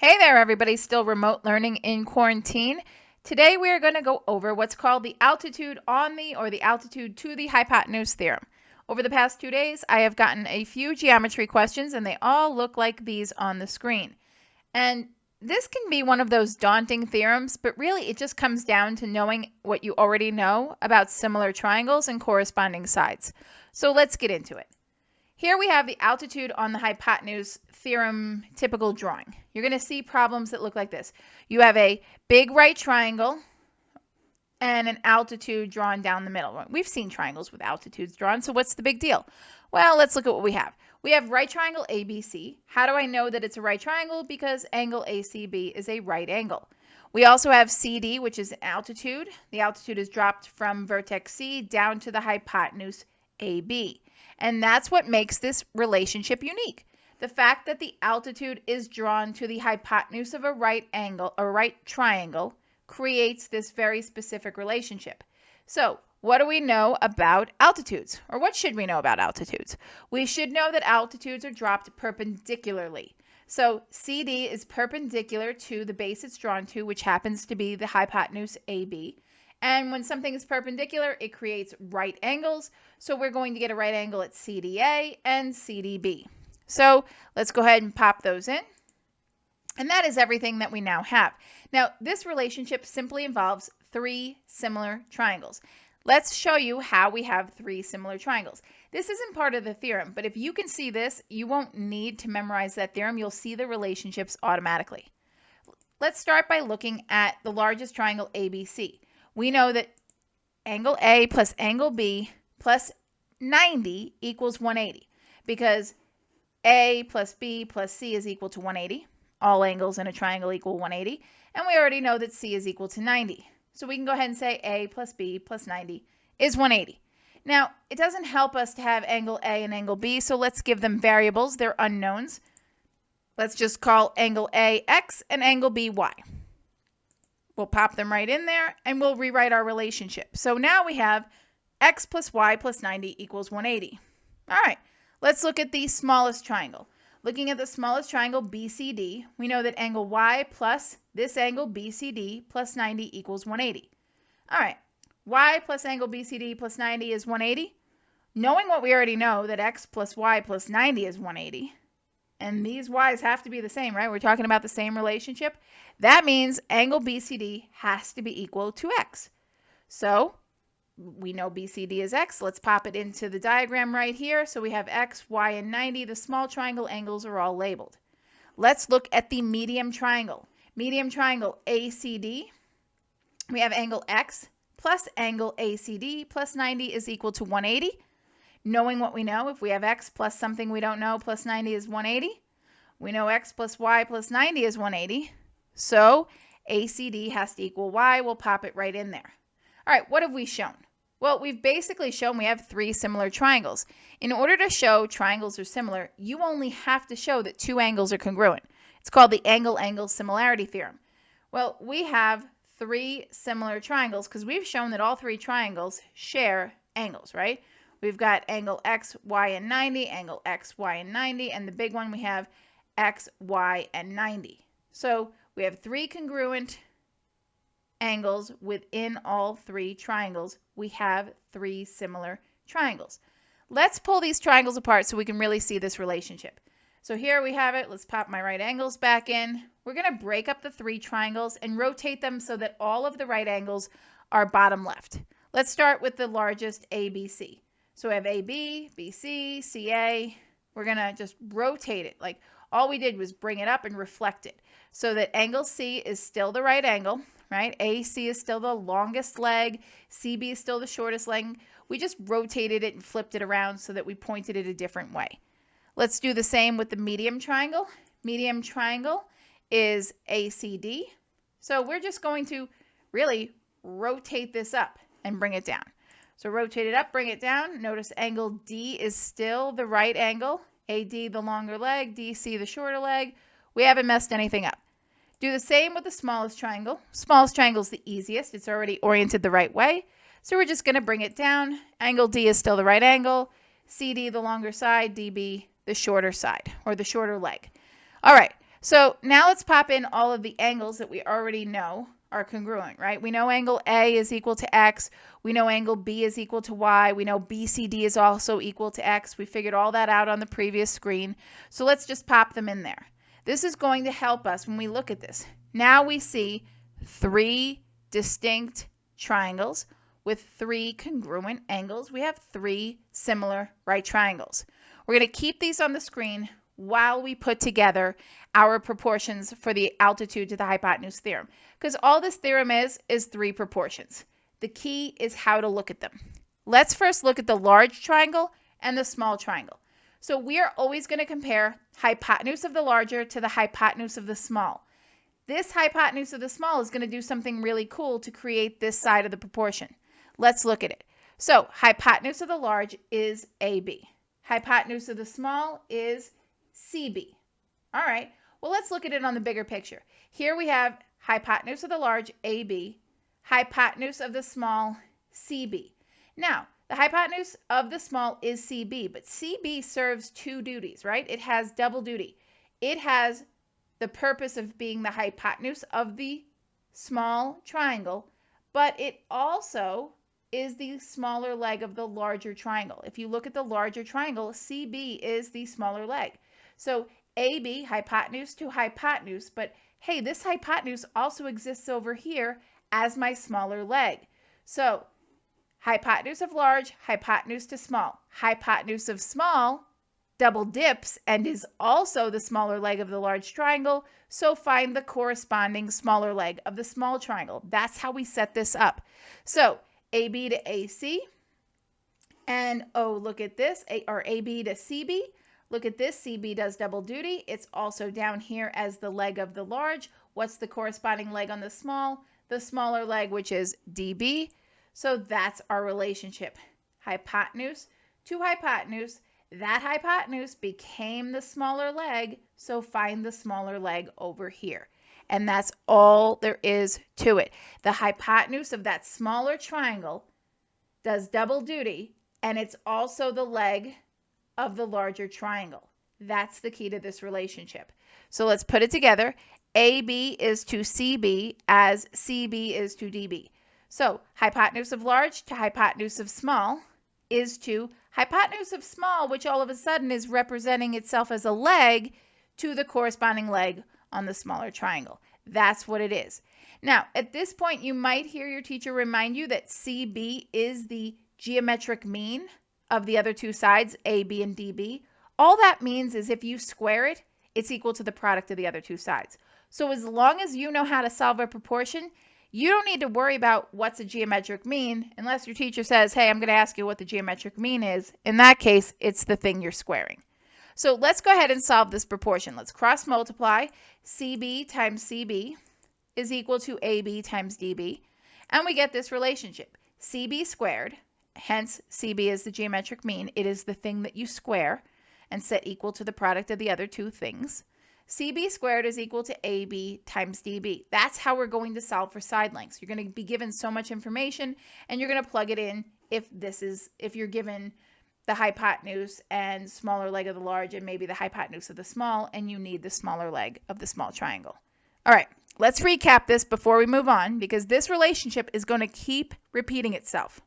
Hey there, everybody still remote learning in quarantine. Today we are going to go over what's called the altitude on the or the altitude to the hypotenuse theorem. Over the past 2 days, I have gotten a few geometry questions and they all look like these on the screen. And this can be one of those daunting theorems, but really it just comes down to knowing what you already know about similar triangles and corresponding sides. So let's get into it. Here we have the altitude on the hypotenuse theorem typical drawing. You're going to see problems that look like this. You have a big right triangle and an altitude drawn down the middle. We've seen triangles with altitudes drawn, so what's the big deal? Well, let's look at what we have. We have right triangle ABC. How do I know that it's a right triangle? Because angle ACB is a right angle. We also have CD, which is an altitude. The altitude is dropped from vertex C down to the hypotenuse AB. And that's what makes this relationship unique. The fact that the altitude is drawn to the hypotenuse of a right triangle, creates this very specific relationship. So, what do we know about altitudes? Or what should we know about altitudes? We should know that altitudes are dropped perpendicularly. So, CD is perpendicular to the base it's drawn to, which happens to be the hypotenuse AB. And when something is perpendicular, it creates right angles. So we're going to get a right angle at CDA and CDB. So let's go ahead and pop those in. And that is everything that we now have. Now, this relationship simply involves three similar triangles. Let's show you how we have three similar triangles. This isn't part of the theorem, but if you can see this, you won't need to memorize that theorem. You'll see the relationships automatically. Let's start by looking at the largest triangle ABC. We know that angle A plus angle B plus 90 equals 180 because A plus B plus C is equal to 180. All angles in a triangle equal 180. And we already know that C is equal to 90. So we can go ahead and say A plus B plus 90 is 180. Now, it doesn't help us to have angle A and angle B, so let's give them variables. They're unknowns. Let's just call angle A X and angle B Y. We'll pop them right in there and we'll rewrite our relationship. So now we have X plus Y plus 90 equals 180. All right, let's look at the smallest triangle. Looking at the smallest triangle BCD, we know that angle Y plus this angle BCD plus 90 equals 180. All right, Y plus angle BCD plus 90 is 180. Knowing what we already know, that X plus Y plus 90 is 180. And these y's have to be the same, right? We're talking about the same relationship. That means angle BCD has to be equal to x. So we know BCD is x. Let's pop it into the diagram right here. So we have x, y, and 90. The small triangle angles are all labeled. Let's look at the medium triangle. Medium triangle ACD. We have angle x plus angle ACD plus 90 is equal to 180. Knowing what we know, if we have x plus something we don't know plus 90 is 180. We know x plus y plus 90 is 180. So ACD has to equal y. We'll pop it right in there. All right, what have we shown? Well, we've basically shown we have three similar triangles. In order to show triangles are similar, you only have to show that two angles are congruent. It's called the angle-angle similarity theorem. Well, we have three similar triangles because we've shown that all three triangles share angles, right? We've got angle x, y, and 90, angle x, y, and 90, and the big one we have x, y, and 90. So we have three congruent angles within all three triangles. We have three similar triangles. Let's pull these triangles apart so we can really see this relationship. So here we have it. Let's pop my right angles back in. We're going to break up the three triangles and rotate them so that all of the right angles are bottom left. Let's start with the largest ABC. So we have AB, BC, CA. We're going to just rotate it. Like all we did was bring it up and reflect it so that angle C is still the right angle, right? AC is still the longest leg. CB is still the shortest leg. We just rotated it and flipped it around so that we pointed it a different way. Let's do the same with the medium triangle. Medium triangle is ACD. So we're just going to really rotate this up and bring it down. So rotate it up, bring it down. Notice angle D is still the right angle. AD the longer leg, DC the shorter leg. We haven't messed anything up. Do the same with the smallest triangle. Smallest triangle is the easiest. It's already oriented the right way. So we're just going to bring it down. Angle D is still the right angle. CD the longer side, DB the shorter side or the shorter leg. All right, So now let's pop in all of the angles that we already know are congruent, right? We know angle A is equal to X. We know angle B is equal to Y. We know BCD is also equal to X. We figured all that out on the previous screen. So let's just pop them in there. This is going to help us when we look at this. Now we see three distinct triangles with three congruent angles. We have three similar right triangles. We're going to keep these on the screen while we put together our proportions for the altitude to the hypotenuse theorem. Because all this theorem is three proportions. The key is how to look at them. Let's first look at the large triangle and the small triangle. So we are always going to compare hypotenuse of the larger to the hypotenuse of the small. This hypotenuse of the small is going to do something really cool to create this side of the proportion. Let's look at it. So hypotenuse of the large is AB. Hypotenuse of the small is CB. All right, well, let's look at it on the bigger picture. Here we have hypotenuse of the large, AB, hypotenuse of the small, CB. Now, the hypotenuse of the small is CB, but CB serves two duties, right? It has double duty. It has the purpose of being the hypotenuse of the small triangle, but it also is the smaller leg of the larger triangle. If you look at the larger triangle, CB is the smaller leg. So AB, hypotenuse to hypotenuse, but hey, this hypotenuse also exists over here as my smaller leg. So hypotenuse of large, hypotenuse to small. Hypotenuse of small double dips and is also the smaller leg of the large triangle, so find the corresponding smaller leg of the small triangle. That's how we set this up. So AB to AC, and oh, look at this, or AB to CB. Look at this, CB does double duty. It's also down here as the leg of the large. What's the corresponding leg on the small? The smaller leg, which is DB. So that's our relationship. Hypotenuse to hypotenuse. That hypotenuse became the smaller leg, so find the smaller leg over here. And that's all there is to it. The hypotenuse of that smaller triangle does double duty, and it's also the leg of the larger triangle. That's the key to this relationship. So let's put it together. AB is to CB as CB is to DB. So hypotenuse of large to hypotenuse of small is to hypotenuse of small, which all of a sudden is representing itself as a leg, to the corresponding leg on the smaller triangle. That's what it is. Now, at this point, you might hear your teacher remind you that CB is the geometric mean of the other two sides, AB and DB. All that means is if you square it, it's equal to the product of the other two sides. So as long as you know how to solve a proportion, you don't need to worry about what's a geometric mean unless your teacher says, hey, I'm going to ask you what the geometric mean is. In that case, it's the thing you're squaring. So let's go ahead and solve this proportion. Let's cross multiply. CB times CB is equal to AB times DB. And we get this relationship. CB squared, hence CB is the geometric mean. It is the thing that you square and set equal to the product of the other two things. CB squared is equal to AB times DB. That's how we're going to solve for side lengths. You're going to be given so much information, and you're going to plug it in if you're given the hypotenuse and smaller leg of the large and maybe the hypotenuse of the small, and you need the smaller leg of the small triangle. All right, let's recap this before we move on, because this relationship is going to keep repeating itself.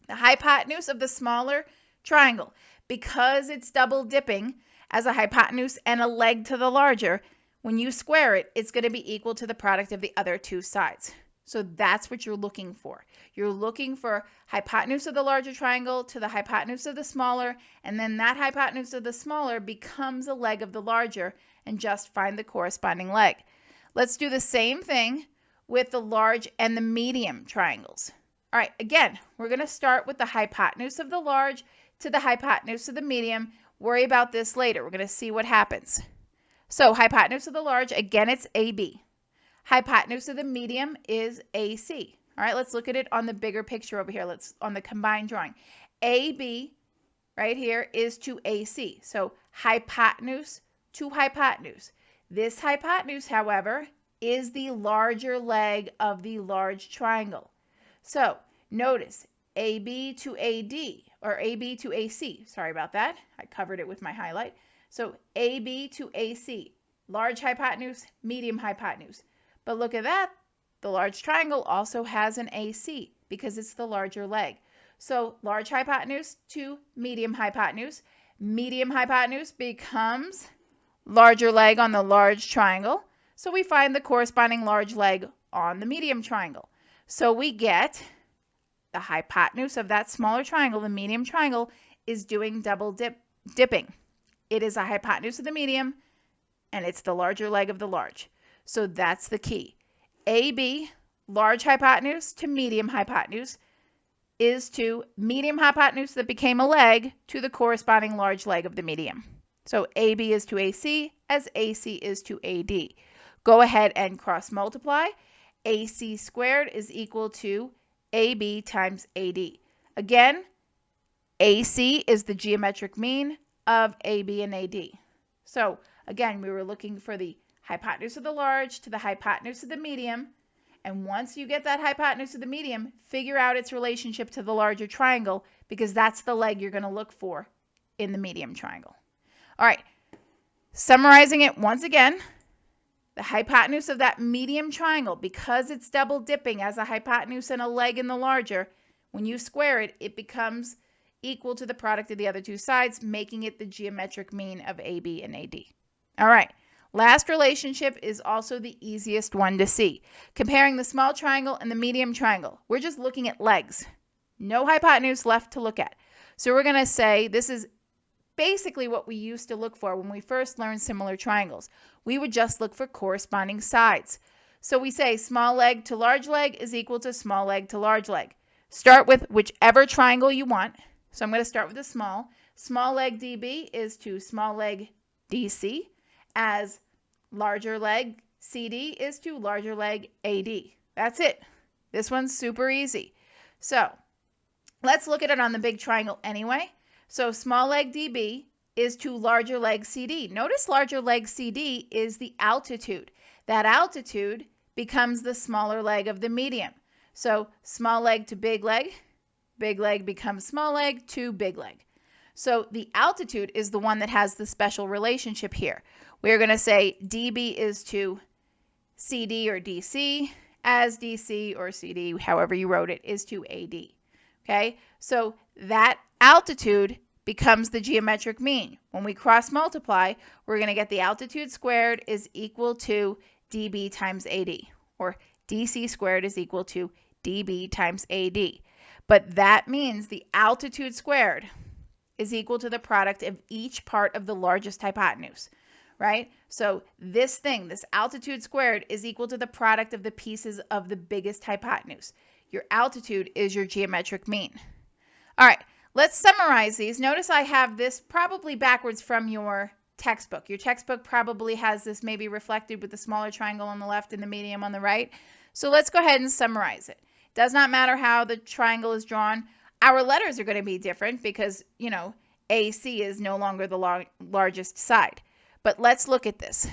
The hypotenuse of the smaller triangle, because it's double dipping as a hypotenuse and a leg to the larger, when you square it, it's going to be equal to the product of the other two sides. So that's what you're looking for. You're looking for hypotenuse of the larger triangle to the hypotenuse of the smaller, and then that hypotenuse of the smaller becomes a leg of the larger, and just find the corresponding leg. Let's do the same thing with the large and the medium triangles. All right, again, we're going to start with the hypotenuse of the large to the hypotenuse of the medium. Worry about this later. We're going to see what happens. So hypotenuse of the large, again, it's AB. Hypotenuse of the medium is AC. All right, let's look at it on the bigger picture over here. Let's on the combined drawing. AB right here is to AC. So hypotenuse to hypotenuse. This hypotenuse, however, is the larger leg of the large triangle. So notice AB to AD, or AB to AC. Sorry about that. I covered it with my highlight. So AB to AC. large hypotenuse, medium hypotenuse. But look at that. The large triangle also has an AC because it's the larger leg. So large hypotenuse to medium hypotenuse becomes larger leg on the large triangle. So we find the corresponding large leg on the medium triangle. So we get the hypotenuse of that smaller triangle, the medium triangle, is doing double dipping. It is a hypotenuse of the medium, and it's the larger leg of the large. So that's the key. AB, large hypotenuse to medium hypotenuse, is to medium hypotenuse that became a leg to the corresponding large leg of the medium. So AB is to AC as AC is to AD. Go ahead and cross multiply. AC squared is equal to AB times AD. Again, AC is the geometric mean of AB and AD. So again, we were looking for the hypotenuse of the large to the hypotenuse of the medium. And once you get that hypotenuse of the medium, figure out its relationship to the larger triangle, because that's the leg you're going to look for in the medium triangle. All right, summarizing it once again, the hypotenuse of that medium triangle, because it's double dipping as a hypotenuse and a leg in the larger, when you square it, it becomes equal to the product of the other two sides, making it the geometric mean of AB and AD. All right, last relationship is also the easiest one to see. Comparing the small triangle and the medium triangle, we're just looking at legs. No hypotenuse left to look at. So we're going to say this is basically what we used to look for when we first learned similar triangles. We would just look for corresponding sides. So we say small leg to large leg is equal to small leg to large leg. Start with whichever triangle you want. So I'm going to start with the small. Small leg DB is to small leg DC, as larger leg CD is to larger leg AD. That's it. This one's super easy. So let's look at it on the big triangle anyway. So small leg DB is to larger leg CD. Notice larger leg CD is the altitude. That altitude becomes the smaller leg of the medium. So small leg to big leg becomes small leg to big leg. So the altitude is the one that has the special relationship here. We're going to say DB is to CD or DC, as DC or CD, however you wrote it, is to AD. Okay, so that altitude becomes the geometric mean. When we cross multiply, we're going to get the altitude squared is equal to DB times AD, or DC squared is equal to DB times AD. But that means the altitude squared is equal to the product of each part of the largest hypotenuse, right? So this thing, this altitude squared, is equal to the product of the pieces of the biggest hypotenuse. Your altitude is your geometric mean. All right, let's summarize these. Notice I have this probably backwards from your textbook. Your textbook probably has this maybe reflected with the smaller triangle on the left and the medium on the right. So let's go ahead and summarize it. Does not matter how the triangle is drawn. Our letters are going to be different because, you know, AC is no longer the largest side. But let's look at this.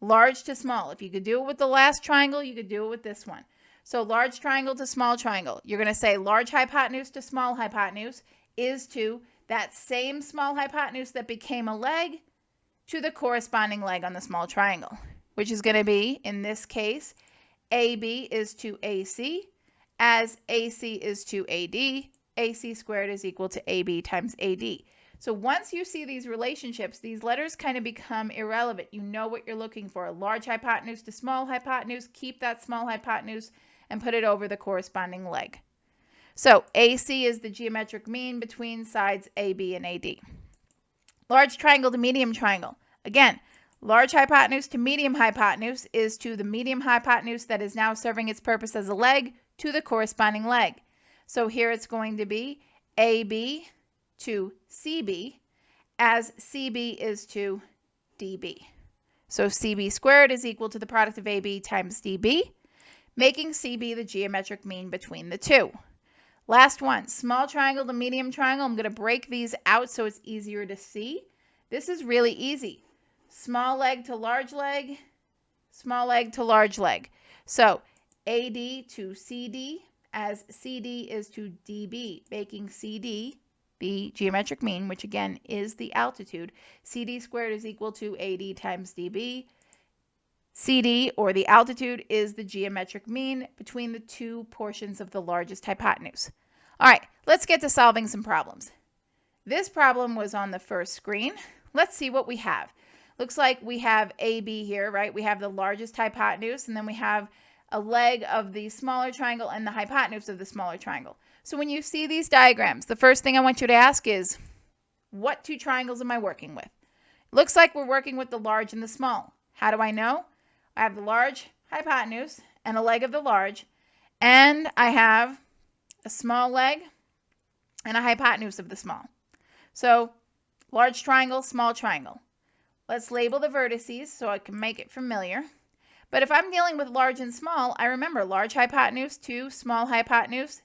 Large to small. If you could do it with the last triangle, you could do it with this one. So large triangle to small triangle. You're going to say large hypotenuse to small hypotenuse is to that same small hypotenuse that became a leg to the corresponding leg on the small triangle, which is going to be, in this case, AB is to AC, as AC is to AD. AC squared is equal to AB times AD. So once you see these relationships, these letters kind of become irrelevant. You know what you're looking for. A large hypotenuse to small hypotenuse, keep that small hypotenuse and put it over the corresponding leg. So AC is the geometric mean between sides AB and AD. Large triangle to medium triangle. Again, large hypotenuse to medium hypotenuse is to the medium hypotenuse that is now serving its purpose as a leg to the corresponding leg. So here it's going to be AB to CB, as CB is to DB. So CB squared is equal to the product of AB times DB, making CB the geometric mean between the two. Last one, small triangle to medium triangle. I'm going to break these out so it's easier to see. This is really easy. Small leg to large leg, small leg to large leg. So AD to CD, as CD is to DB, making CD the geometric mean, which again is the altitude. CD squared is equal to AD times DB, CD, or the altitude, is the geometric mean between the two portions of the largest hypotenuse. All right, let's get to solving some problems. This problem was on the first screen. Let's see what we have. Looks like we have AB here, right? We have the largest hypotenuse, and then we have a leg of the smaller triangle and the hypotenuse of the smaller triangle. So when you see these diagrams, the first thing I want you to ask is, what two triangles am I working with? Looks like we're working with the large and the small. How do I know? I have the large hypotenuse and a leg of the large, and I have a small leg and a hypotenuse of the small. So large triangle, small triangle. Let's label the vertices so I can make it familiar. But if I'm dealing with large and small, I remember large hypotenuse to small hypotenuse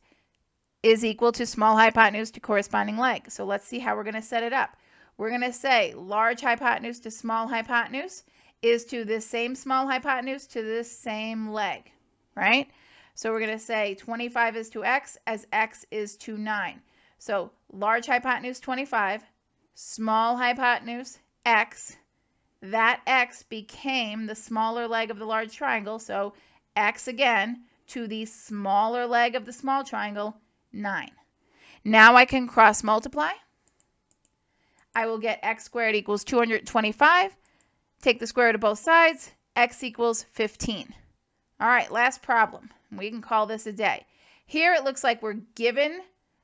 is equal to small hypotenuse to corresponding leg. So let's see how we're going to set it up. We're going to say large hypotenuse to small hypotenuse is to this same small hypotenuse to this same leg, right? So we're going to say 25 is to x as x is to 9. So large hypotenuse 25, small hypotenuse x. That x became the smaller leg of the large triangle, so x again to the smaller leg of the small triangle, 9. Now I can cross multiply. I will get x squared equals 225. Take the square root of both sides, x equals 15. All right, last problem. We can call this a day. Here it looks like we're given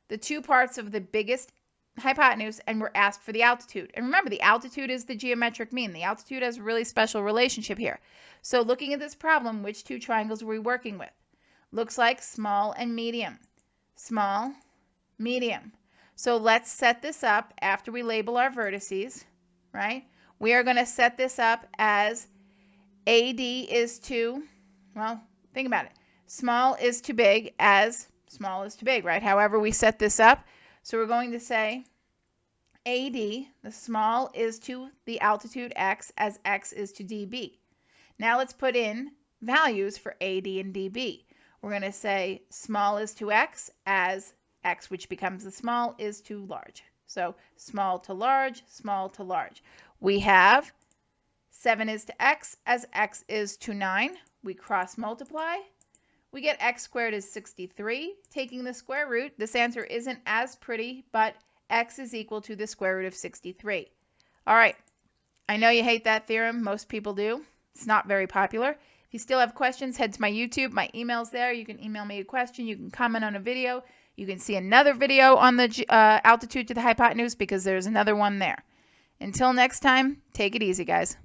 the two parts of the biggest hypotenuse and we're asked for the altitude. And remember, the altitude is the geometric mean. The altitude has a really special relationship here. So looking at this problem, which two triangles are we working with? Looks like small and medium. Small, medium. So let's set this up after we label our vertices, right? We are going to set this up as AD is to, well, think about it. Small is to big as small is to big, right? However we set this up. So we're going to say AD, the small, is to the altitude x as x is to dB. Now let's put in values for AD and dB. We're going to say small is to x as x, which becomes the small, is to large. So small to large, small to large. We have 7 is to x as x is to 9. We cross multiply. We get x squared is 63. Taking the square root, this answer isn't as pretty, but x is equal to the square root of 63. All right, I know you hate that theorem. Most people do. It's not very popular. If you still have questions, head to my YouTube. My email's there. You can email me a question. You can comment on a video. You can see another video on the altitude to the hypotenuse because there's another one there. Until next time, take it easy, guys.